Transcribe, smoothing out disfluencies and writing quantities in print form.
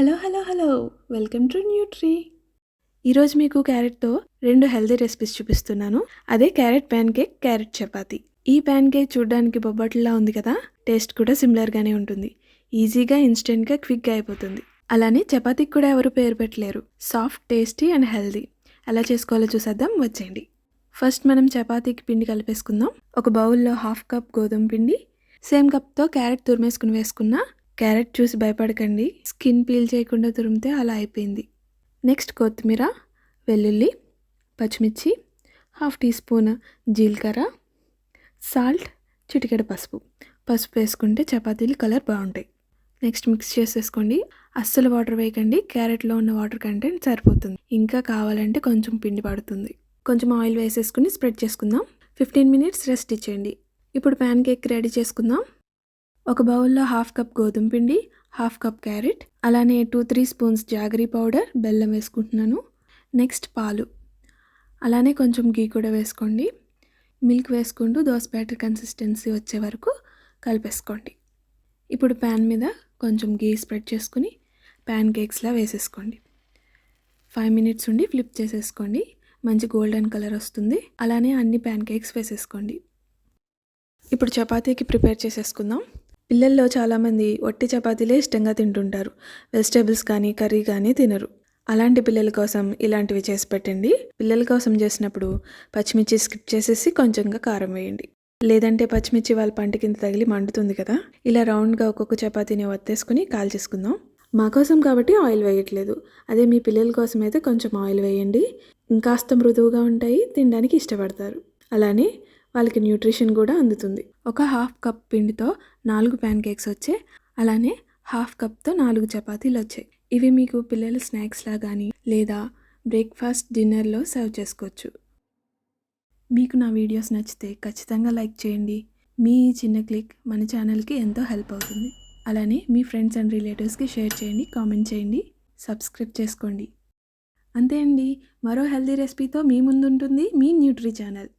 Hello hello hello welcome to Nutri. ఈరోజు మీకు క్యారెట్తో 2 healthy recipes చూపిస్తున్నాను. అదే carrot pan cake, carrot chapati. ఈ ప్యాన్ కేక్ చూడడానికి బొబ్బట్లా ఉంది కదా, టేస్ట్ కూడా సిమిలర్గానే ఉంటుంది. ఈజీగా, ఇన్స్టెంట్గా, క్విక్గా అయిపోతుంది. అలానే చపాతీకి కూడా ఎవరు పేరు పెట్టలేరు. Soft, tasty and healthy. ఎలా చేసుకోవాలో చూసేద్దాం, వచ్చేయండి. ఫస్ట్ మనం చపాతీకి పిండి కలిపేసుకుందాం. ఒక బౌల్లో 1/2 కప్ గోధుమ పిండి, సేమ్ కప్తో క్యారెట్ తురిమేసుకుని వేసుకున్నా. క్యారెట్ చూసి భయపడకండి, స్కిన్ పీల్ చేయకుండా తురిమితే అలా అయిపోయింది. నెక్స్ట్ కొత్తిమీర, వెల్లుల్లి, పచ్చిమిర్చి, 1/2 టీ స్పూన్ జీలకర్ర, సాల్ట్, చిటికెడు పసుపు వేసుకుంటే చపాతీలు కలర్ బాగుంటాయి. నెక్స్ట్ మిక్స్ చేసేసుకోండి. అస్సలు వాటర్ వేయకండి, క్యారెట్లో ఉన్న వాటర్ కంటెంట్ సరిపోతుంది. ఇంకా కావాలంటే కొంచెం పిండి పడుతుంది. కొంచెం ఆయిల్ వేసేసుకుని స్ప్రెడ్ చేసుకుందాం. 15 మినిట్స్ రెస్ట్ ఇచ్చేయండి. ఇప్పుడు ప్యాన్ కేక్ రెడీ చేసుకుందాం. ఒక బౌల్లో 1/2 కప్ గోధుమ పిండి, 1/2 కప్ క్యారెట్, అలానే 2-3 స్పూన్స్ జాగరీ పౌడర్, బెల్లం వేసుకుంటున్నాను. నెక్స్ట్ పాలు, అలానే కొంచెం గీ కూడా వేసుకోండి. మిల్క్ వేసుకుంటూ దోస బ్యాటర్ కన్సిస్టెన్సీ వచ్చే వరకు కలిపేసుకోండి. ఇప్పుడు ప్యాన్ మీద కొంచెం గీ స్ప్రెడ్ చేసుకుని ప్యాన్ కేక్స్లా వేసేసుకోండి. 5 మినిట్స్ ఉండి ఫ్లిప్ చేసేసుకోండి. మంచి గోల్డెన్ కలర్ వస్తుంది. అలానే అన్ని ప్యాన్ కేక్స్ వేసేసుకోండి. ఇప్పుడు చపాతీకి ప్రిపేర్ చేసేసుకుందాం. పిల్లల్లో చాలామంది వట్టి చపాతీలే ఇష్టంగా తింటుంటారు. వెజిటేబుల్స్ కానీ కర్రీ కానీ తినరు. అలాంటి పిల్లల కోసం ఇలాంటివి చేసి పెట్టండి. పిల్లల కోసం చేసినప్పుడు పచ్చిమిర్చి స్కిప్ చేసేసి కొంచెంగా కారం వేయండి. లేదంటే పచ్చిమిర్చి వాళ్ళ పంట కింద తగిలి మండుతుంది కదా. ఇలా రౌండ్గా ఒక్కొక్క చపాతీని వత్తేసుకుని కాల్చేసుకుందాం. మా కోసం కాబట్టి ఆయిల్ వేయట్లేదు. అదే మీ పిల్లల కోసం అయితే కొంచెం ఆయిల్ వేయండి. ఇంకాస్త మృదువుగా ఉంటాయి, తినడానికి ఇష్టపడతారు. అలానే వాళ్ళకి న్యూట్రిషన్ కూడా అందుతుంది. ఒక 1/2 కప్ పిండితో 4 ప్యాన్ కేక్స్ వచ్చాయి. అలానే 1/2 కప్తో 4 చపాతీలు వచ్చాయి. ఇవి మీకు పిల్లల స్నాక్స్లా కానీ లేదా బ్రేక్ఫాస్ట్, డిన్నర్లో సర్వ్ చేసుకోవచ్చు. మీకు నా వీడియోస్ నచ్చితే ఖచ్చితంగా లైక్ చేయండి. మీ ఈ చిన్న క్లిక్ మన ఛానల్కి ఎంతో హెల్ప్ అవుతుంది. అలానే మీ ఫ్రెండ్స్ అండ్ రిలేటివ్స్కి షేర్ చేయండి, కామెంట్ చేయండి, సబ్స్క్రైబ్ చేసుకోండి. అంతే అండి, మరో హెల్దీ రెసిపీతో మీ ముందు ఉంటుంది మీ న్యూట్రీ ఛానల్.